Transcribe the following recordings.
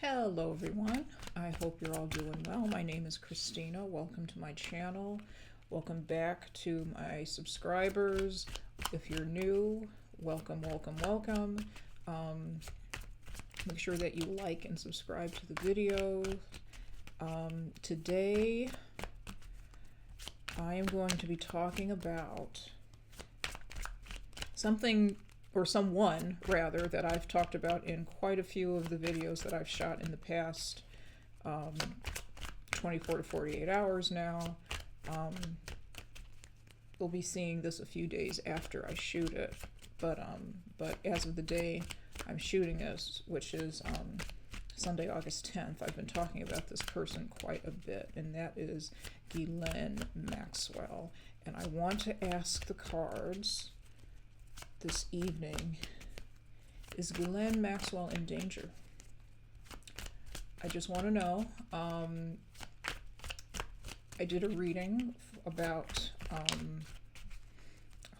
Hello everyone, I hope you're all doing well. My name is Christina. Welcome to my channel. Welcome back to my subscribers. If you're new, welcome, welcome, welcome. Make sure that you like and subscribe to the video. Today I am going to be talking about something, or someone rather, that I've talked about in quite a few of the videos that I've shot in the past 24 to 48 hours now. We'll be seeing this a few days after I shoot it, but as of the day I'm shooting this, which is Sunday, August 10th, I've been talking about this person quite a bit, and that is Ghislaine Maxwell. And I want to ask the cards this evening, is Ghislaine Maxwell in danger? I just want to know. I did a reading about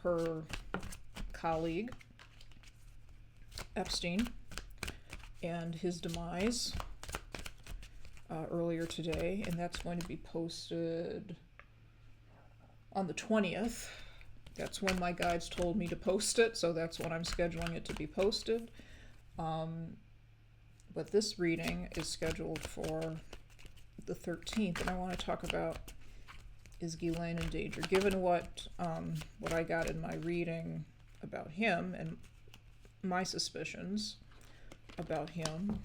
her colleague, Epstein, and his demise earlier today, and that's going to be posted on the 20th. That's when my guides told me to post it, so that's when I'm scheduling it to be posted. But this reading is scheduled for the 13th, and I want to talk about, is Ghislaine in danger? Given what I got in my reading about him and my suspicions about him,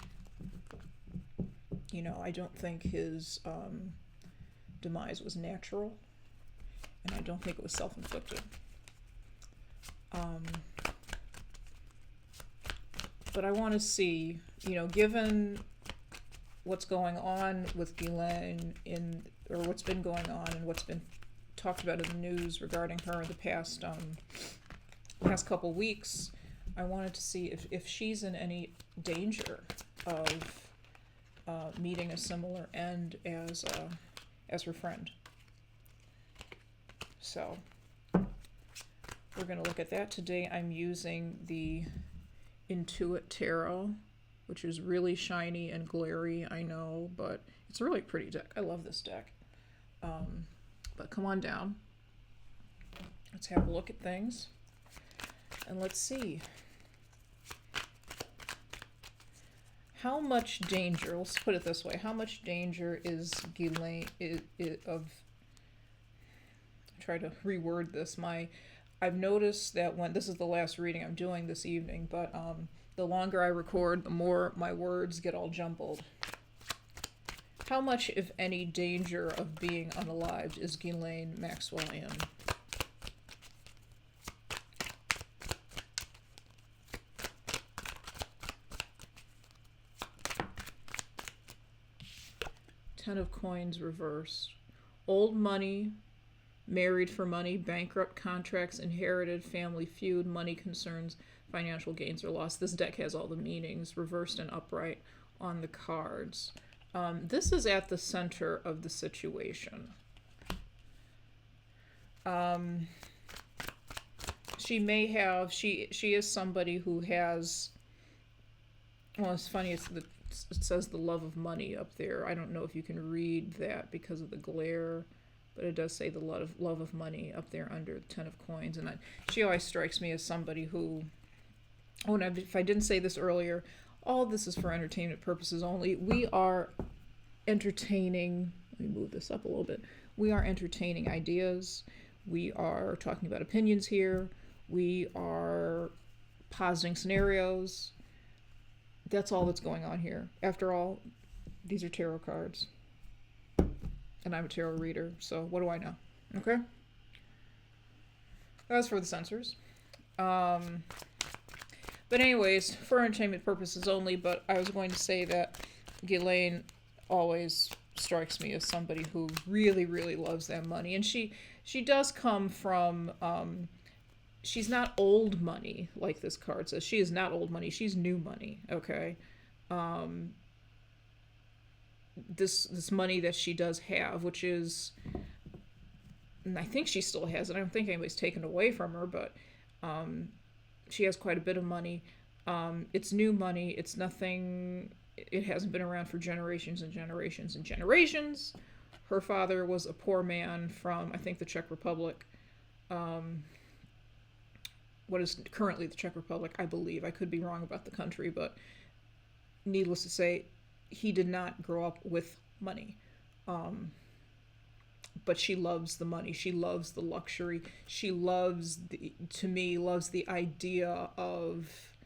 you know, I don't think his demise was natural, and I don't think it was self-inflicted. But I want to see, you know, given what's going on with Ghislaine or what's been going on and what's been talked about in the news regarding her in the past couple weeks, I wanted to see if she's in any danger of meeting a similar end as her friend. So we're going to look at that today. I'm using the In2It Tarot, which is really shiny and glary, I know, but it's a really pretty deck. I love this deck. But come on down. Let's have a look at things. And let's see. How much danger, let's put it this way, how much danger is Ghislaine of, try to reword this, I've noticed that when, this is the last reading I'm doing this evening, but the longer I record, the more my words get all jumbled. How much, if any, danger of being unalived is Ghislaine Maxwell in? Ten of Coins reversed. Old money, married for money, bankrupt contracts, inherited, family feud, money concerns, financial gains or loss. This deck has all the meanings, reversed and upright on the cards. This is at the center of the situation. She may have, she is somebody who has, well, it's funny, it says the love of money up there. I don't know if you can read that because of the glare, but it does say the love of money up there under the Ten of Coins. And she always strikes me as somebody who, oh, and if I didn't say this earlier, all this is for entertainment purposes only. We are entertaining, let me move this up a little bit. We are entertaining ideas. We are talking about opinions here. We are positing scenarios. That's all that's going on here. After all, these are tarot cards. And I'm a tarot reader, so what do I know? Okay? That was for the censors. But anyways, for entertainment purposes only, but I was going to say that Ghislaine always strikes me as somebody who really, really loves that money. And she does come from, she's not old money, like this card says. She is not old money. She's new money, okay? This money that she does have, which is, and I think she still has it. I don't think anybody's taken away from her, but she has quite a bit of money. It's new money. It's nothing it hasn't been around for generations and generations and generations. Her father was a poor man from, I think, the Czech Republic. What is currently the Czech Republic, I believe. I could be wrong about the country, but needless to say, he did not grow up with money. But she loves the money. She loves the luxury. She loves loves the idea of,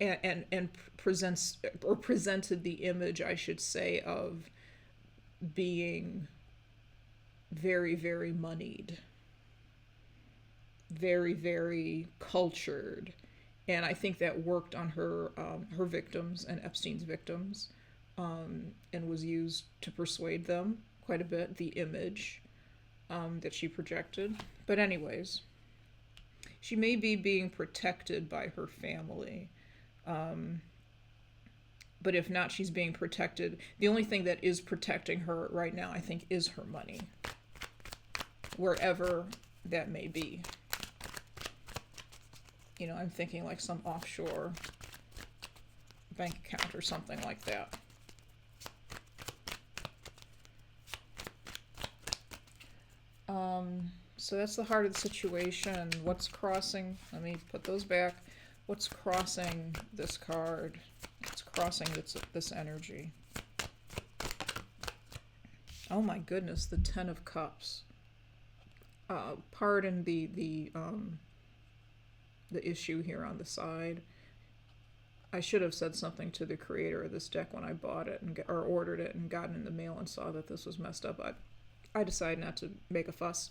and presents, or presented the image, I should say, of being very, very moneyed, very, very cultured. And I think that worked on her victims and Epstein's victims, and was used to persuade them quite a bit, the image that she projected. But anyways, she may be being protected by her family. But if not, she's being protected. The only thing that is protecting her right now, I think, is her money, wherever that may be. You know, I'm thinking like some offshore bank account or something like that. So that's the heart of the situation. What's crossing? Let me put those back. What's crossing this card? What's crossing this energy? Oh my goodness, the Ten of Cups. Pardon the issue here on the side. I should have said something to the creator of this deck when I bought it or ordered it and got it in the mail and saw that this was messed up. I decided not to make a fuss.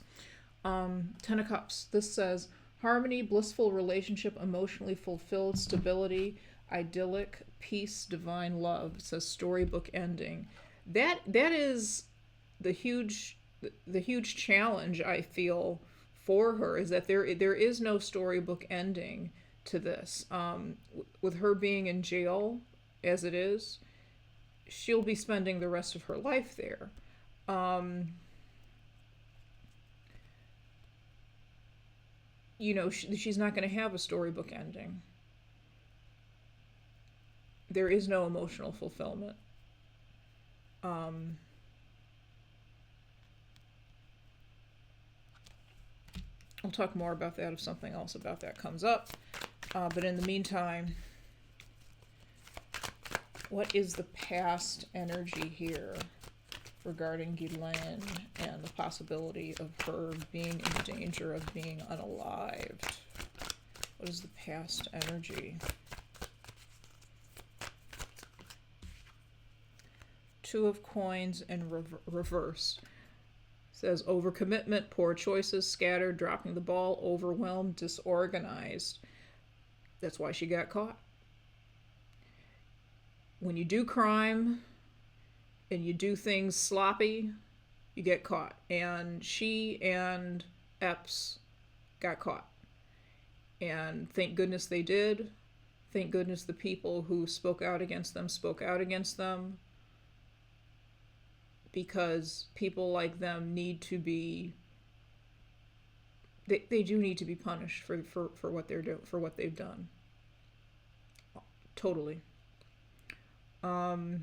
Ten of Cups. This says harmony, blissful relationship, emotionally fulfilled, stability, idyllic, peace, divine love. It says storybook ending. That is the huge challenge I feel for her, is that there is no storybook ending to this. With her being in jail as it is, she'll be spending the rest of her life there. You know, she's not going to have a storybook ending. There is no emotional fulfillment. I'll talk more about that if something else about that comes up. But in the meantime, what is the past energy here regarding Ghislaine and the possibility of her being in danger of being unalived? What is the past energy? Two of Coins in reverse. Says overcommitment, poor choices, scattered, dropping the ball, overwhelmed, disorganized. That's why she got caught. When you do crime and you do things sloppy, you get caught. And she and Epps got caught. And thank goodness they did. Thank goodness the people who spoke out against them spoke out against them. Because people like them need to be, they do need to be punished for what they're doing, for what they've done. Totally. Okay.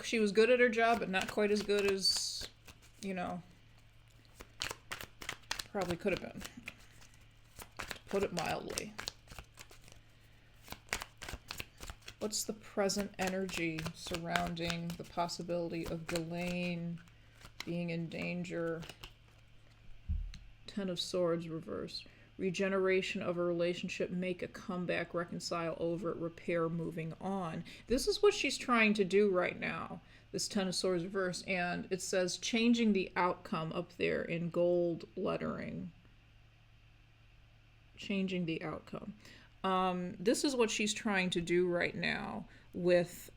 She was good at her job, but not quite as good as, you know, probably could have been. Put it mildly. What's the present energy surrounding the possibility of Ghislaine being in danger? Ten of Swords reversed. Regeneration of a relationship, make a comeback, reconcile over it, repair, moving on. This is what she's trying to do right now, this Ten of Swords reversed. And it says changing the outcome up there in gold lettering. Changing the outcome. This is what she's trying to do right now with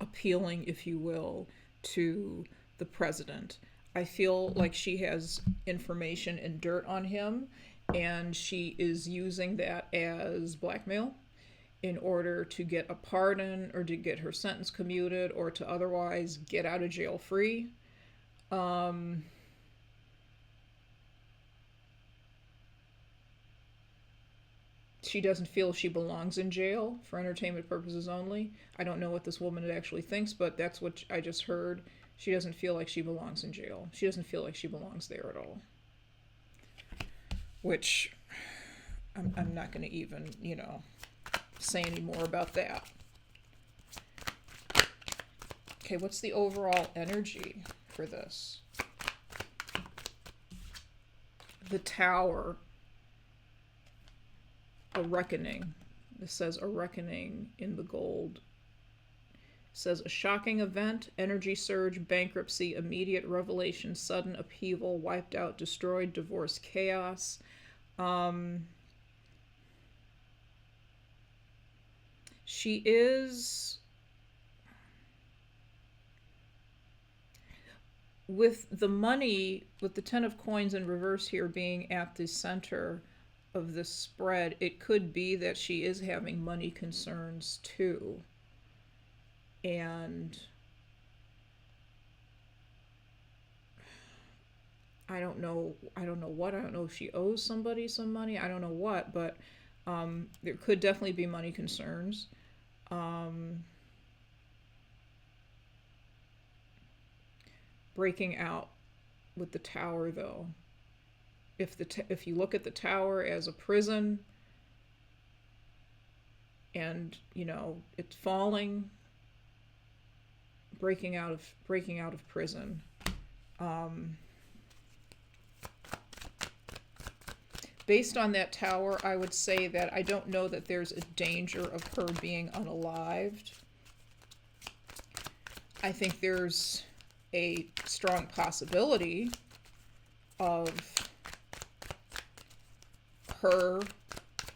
appealing, if you will, to the president. I feel like she has information and dirt on him, and she is using that as blackmail in order to get a pardon or to get her sentence commuted or to otherwise get out of jail free. she doesn't feel she belongs in jail for entertainment purposes only. I don't know what this woman actually thinks, but that's what I just heard. She doesn't feel like she belongs in jail. She doesn't feel like she belongs there at all. Which I'm not going to even, say any more about that. Okay, what's the overall energy for this? The Tower. A reckoning. This says a reckoning in the gold. It says a shocking event, energy surge, bankruptcy, immediate revelation, sudden upheaval, wiped out, destroyed, divorce, chaos. She is, with the money, with the Ten of Coins in reverse here being at the center of this spread, it could be that she is having money concerns too. And I don't know what. I don't know if she owes somebody some money. I don't know what, but there could definitely be money concerns. Breaking out with the Tower, though. If you look at the Tower as a prison, and it's falling, breaking out of prison. Based on that Tower, I would say that I don't know that there's a danger of her being unalived. I think there's a strong possibility of her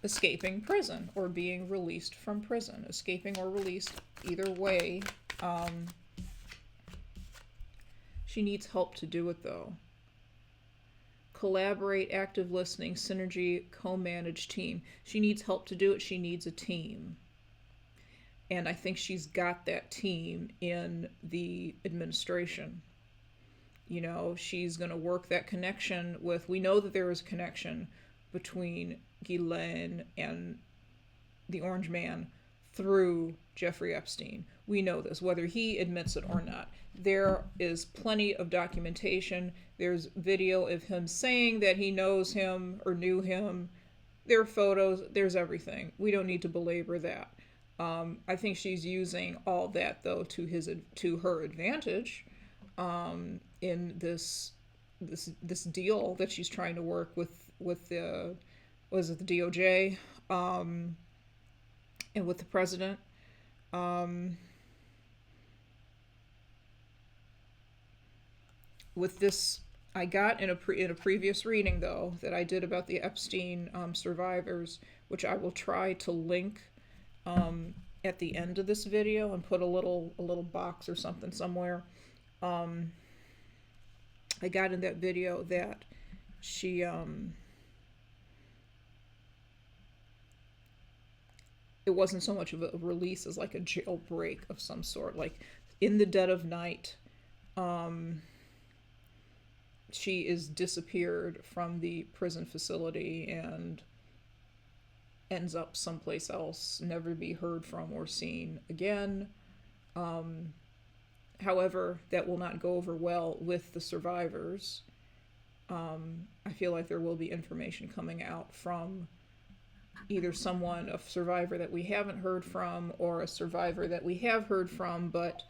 escaping prison or being released from prison. Escaping or released, either way. She needs help to do it, though. Collaborate, active listening, synergy, co-manage, team. She needs help to do it. She needs a team. And I think she's got that team in the administration. She's going to work that connection with, we know that there is a connection between Ghislaine and the Orange Man through Jeffrey Epstein. We know this, whether he admits it or not. There is plenty of documentation. There's video of him saying that he knows him or knew him. There are photos. There's everything. We don't need to belabor that. I think she's using all that, though, to her advantage in this deal that she's trying to work with the DOJ and with the president. With this, I got in a previous reading, though, that I did about the Epstein survivors, which I will try to link at the end of this video and put a little box or something somewhere. I got in that video that she it wasn't so much of a release as like a jailbreak of some sort, like in the dead of night. She is disappeared from the prison facility and ends up someplace else, never to be heard from or seen again. However, that will not go over well with the survivors. I feel like there will be information coming out from either a survivor that we haven't heard from, or a survivor that we have heard from, but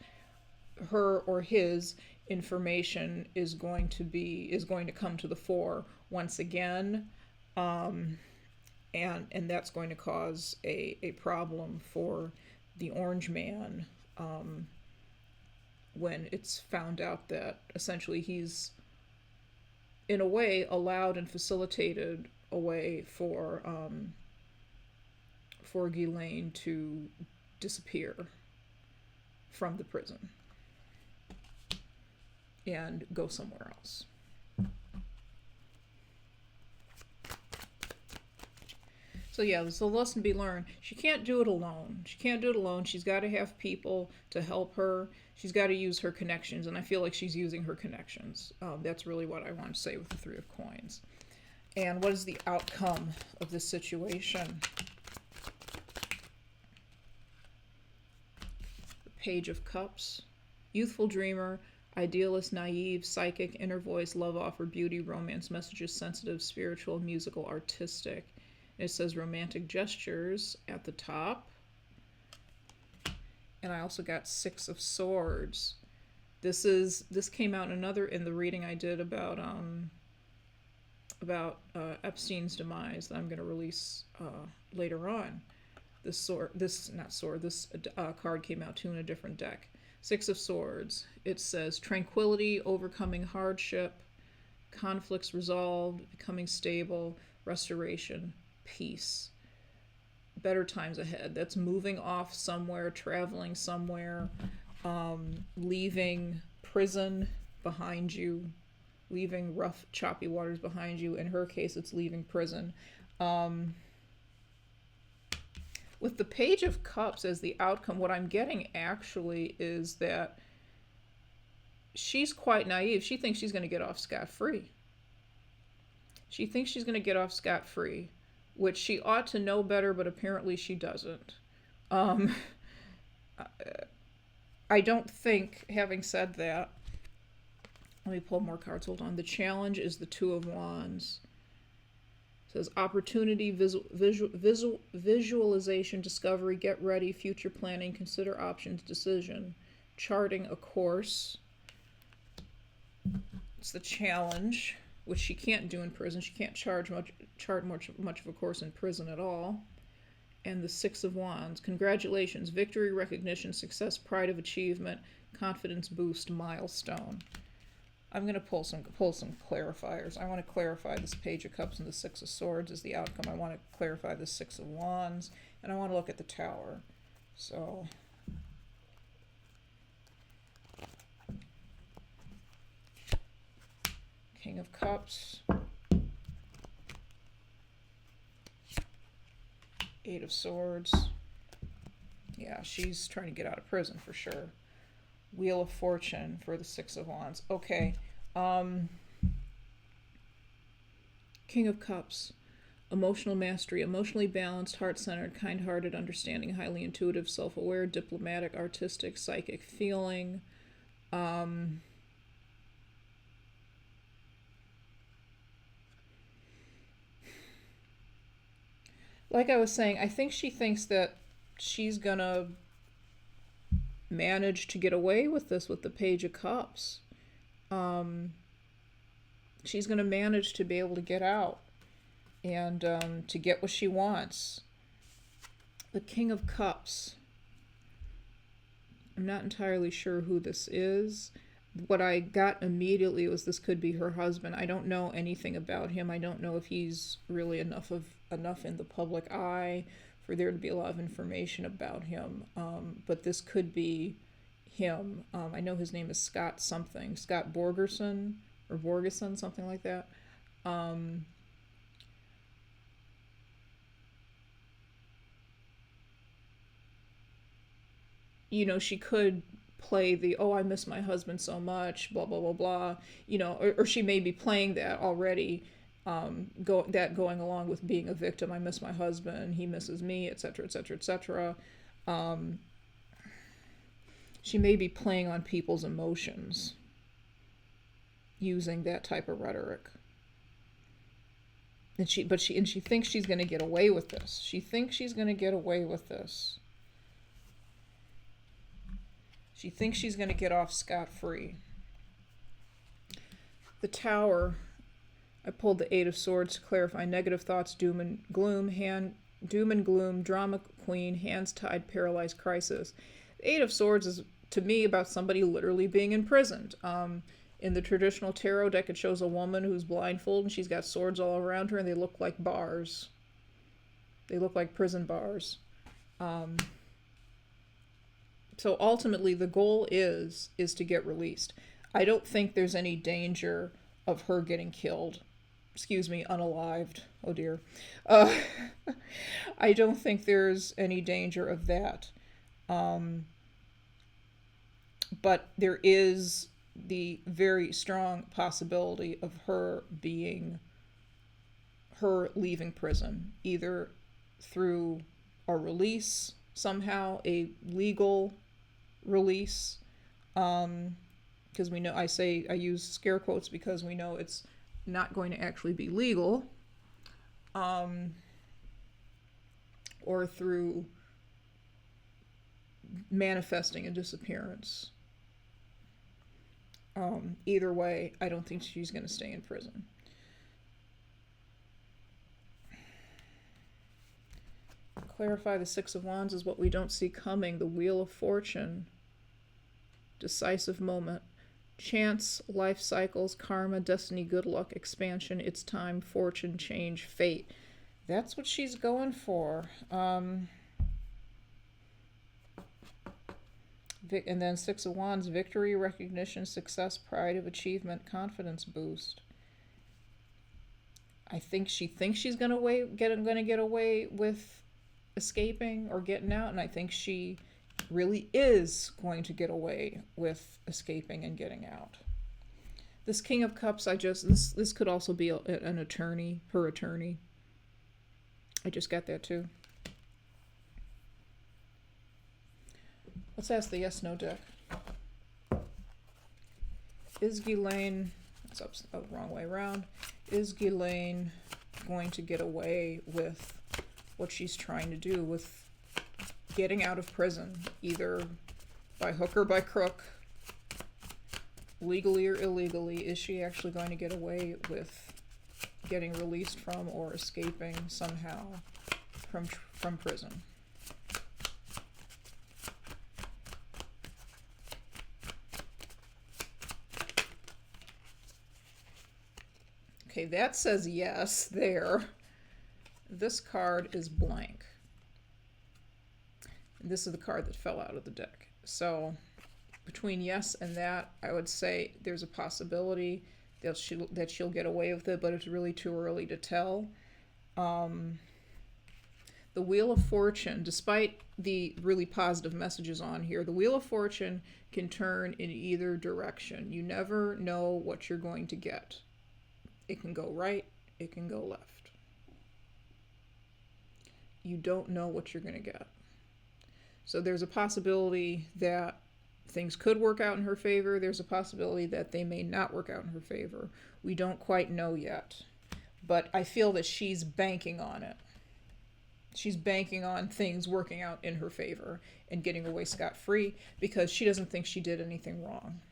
her or his information is going to come to the fore once again, and that's going to cause a problem for the Orange Man when it's found out that essentially he's in a way allowed and facilitated a way for Ghislaine to disappear from the prison and go somewhere else. So yeah, there's a lesson to be learned. She can't do it alone. She's got to have people to help her. She's got to use her connections, and I feel like she's using her connections. That's really what I want to say with the Three of Coins. And what is the outcome of this situation? Page of Cups. Youthful dreamer, idealist, naive, psychic, inner voice, love offer, beauty, romance messages, sensitive, spiritual, musical, artistic. It says romantic gestures at the top. And I also got Six of Swords. This came out in the reading I did about Epstein's demise that I'm going to release later on. This card came out too in a different deck. Six of Swords. It says tranquility, overcoming hardship, conflicts resolved, becoming stable, restoration, peace. Better times ahead. That's moving off somewhere, traveling somewhere, leaving prison behind you, leaving rough, choppy waters behind you. In her case, it's leaving prison. With the Page of Cups as the outcome, what I'm getting actually is that she's quite naive. She thinks she's going to get off scot-free. She thinks she's going to get off scot-free, which she ought to know better, but apparently she doesn't. I don't think, having said that, let me pull more cards. Hold on. The challenge is the Two of Wands. It says opportunity, visualization, discovery, get ready, future planning, consider options, decision, charting a course. It's the challenge, which she can't do in prison. She can't chart much of a course in prison at all. And the Six of Wands. Congratulations, victory, recognition, success, pride of achievement, confidence boost, milestone. I'm going to pull some clarifiers. I want to clarify this Page of Cups and the Six of Swords as the outcome. I want to clarify the Six of Wands, and I want to look at the Tower. So King of Cups, Eight of Swords. Yeah, she's trying to get out of prison for sure. Wheel of Fortune for the Six of Wands. Okay. King of Cups. Emotional mastery. Emotionally balanced, heart-centered, kind-hearted, understanding, highly intuitive, self-aware, diplomatic, artistic, psychic feeling. Like I was saying, I think she thinks that she's gonna manage to get away with this with the Page of Cups. She's going to manage to be able to get out and to get what she wants. The King of Cups. I'm not entirely sure who this is. What I got immediately was this could be her husband. I don't know anything about him. I don't know if he's really enough in the public eye for there to be a lot of information about him. But this could be him. I know his name is Scott something. Scott Borgerson or Borgeson, something like that. You know, she could play the, oh, I miss my husband so much, blah, blah, blah, blah. You know, or she may be playing that already. Going along with being a victim. I miss my husband, he misses me, etc., etc., etc. She may be playing on people's emotions using that type of rhetoric. And she thinks she's going to get away with this. She thinks she's going to get away with this. She thinks she's going to get off scot-free. The Tower. I pulled the Eight of Swords to clarify negative thoughts, doom and gloom, drama queen, hands tied, paralyzed, crisis. The Eight of Swords is, to me, about somebody literally being imprisoned. In the traditional tarot deck, it shows a woman who's blindfolded, and she's got swords all around her, and they look like bars. They look like prison bars. So ultimately, the goal is to get released. I don't think there's any danger of her getting killed. Excuse me, unalived. Oh dear. I don't think there's any danger of that. But there is the very strong possibility of her leaving prison, either through a release somehow, a legal release, because we know, I use scare quotes because we know it's not going to actually be legal, or through manifesting a disappearance. Either way, I don't think she's going to stay in prison. Clarify the Six of Wands is what we don't see coming. The Wheel of Fortune. Decisive moment. Chance, life cycles, karma, destiny, good luck, expansion, it's time, fortune, change, fate. That's what she's going for. And then Six of Wands, victory, recognition, success, pride of achievement, confidence boost. I think she thinks she's going to get away with escaping or getting out, and I think she really is going to get away with escaping and getting out. This King of Cups, this could also be an attorney, her attorney. I just got that too. Let's ask the yes, no deck. Is Ghislaine, it's wrong way around. Is Ghislaine going to get away with what she's trying to do, with getting out of prison, either by hook or by crook, legally or illegally? Is she actually going to get away with getting released from or escaping somehow from prison? Okay, that says yes there. This card is blank. This is the card that fell out of the deck. So between yes and that, I would say there's a possibility that she'll get away with it, but it's really too early to tell. The Wheel of Fortune, despite the really positive messages on here, the Wheel of Fortune can turn in either direction. You never know what you're going to get. It can go right, it can go left. You don't know what you're going to get. So there's a possibility that things could work out in her favor. There's a possibility that they may not work out in her favor. We don't quite know yet. But I feel that she's banking on it. She's banking on things working out in her favor and getting away scot-free because she doesn't think she did anything wrong.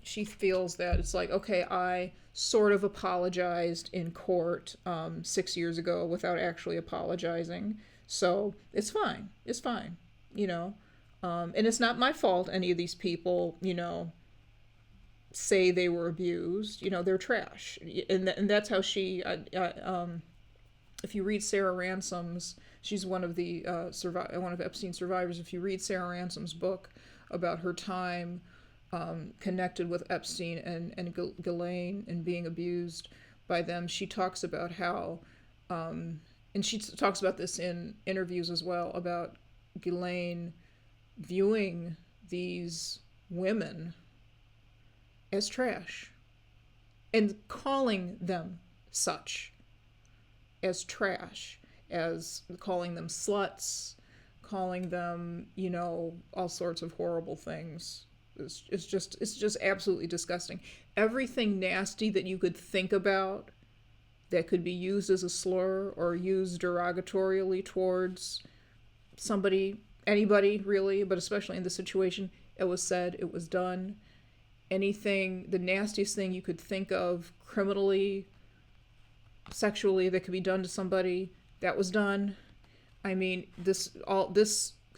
She feels that it's like, okay, I sort of apologized in court 6 years ago without actually apologizing. So it's fine. It's fine, you know. And it's not my fault any of these people, you know, say they were abused. You know, they're trash. And that's how she, if you read Sarah Ransom's, she's one of the one of Epstein's survivors. If you read Sarah Ransom's book about her time connected with Epstein and Ghislaine and being abused by them, she talks about how, and she talks about this in interviews as well, about Ghislaine viewing these women as trash and calling them such, as trash, as calling them sluts, calling them, you know, all sorts of horrible things. It's just absolutely disgusting. Everything nasty that you could think about that could be used as a slur or used derogatorily towards somebody, anybody really, but especially in this situation, it was said, it was done. Anything, the nastiest thing you could think of criminally, sexually, that could be done to somebody, that was done. I mean, this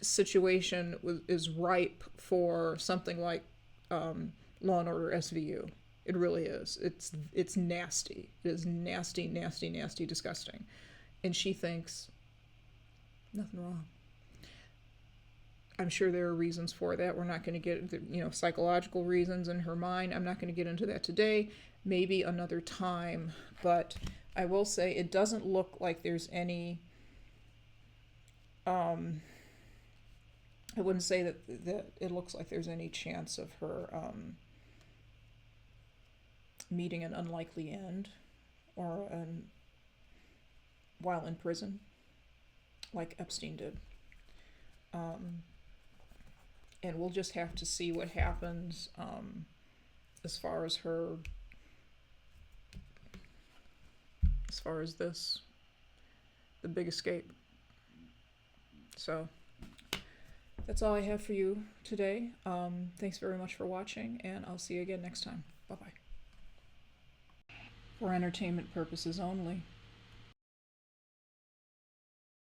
situation is ripe for something like Law and Order SVU. It really is. It's nasty. It is nasty, nasty, nasty, disgusting. And she thinks nothing wrong. I'm sure there are reasons for that. We're not going to get, you know, psychological reasons in her mind. I'm not going to get into that today. Maybe another time. But I will say it doesn't look like there's any I wouldn't say that it looks like there's any chance of her meeting an unlikely end or while in prison, like Epstein did. and we'll just have to see what happens as far as her, as far as this, the big escape. So that's all I have for you today. Thanks very much for watching, and I'll see you again next time. Bye-bye. For entertainment purposes only.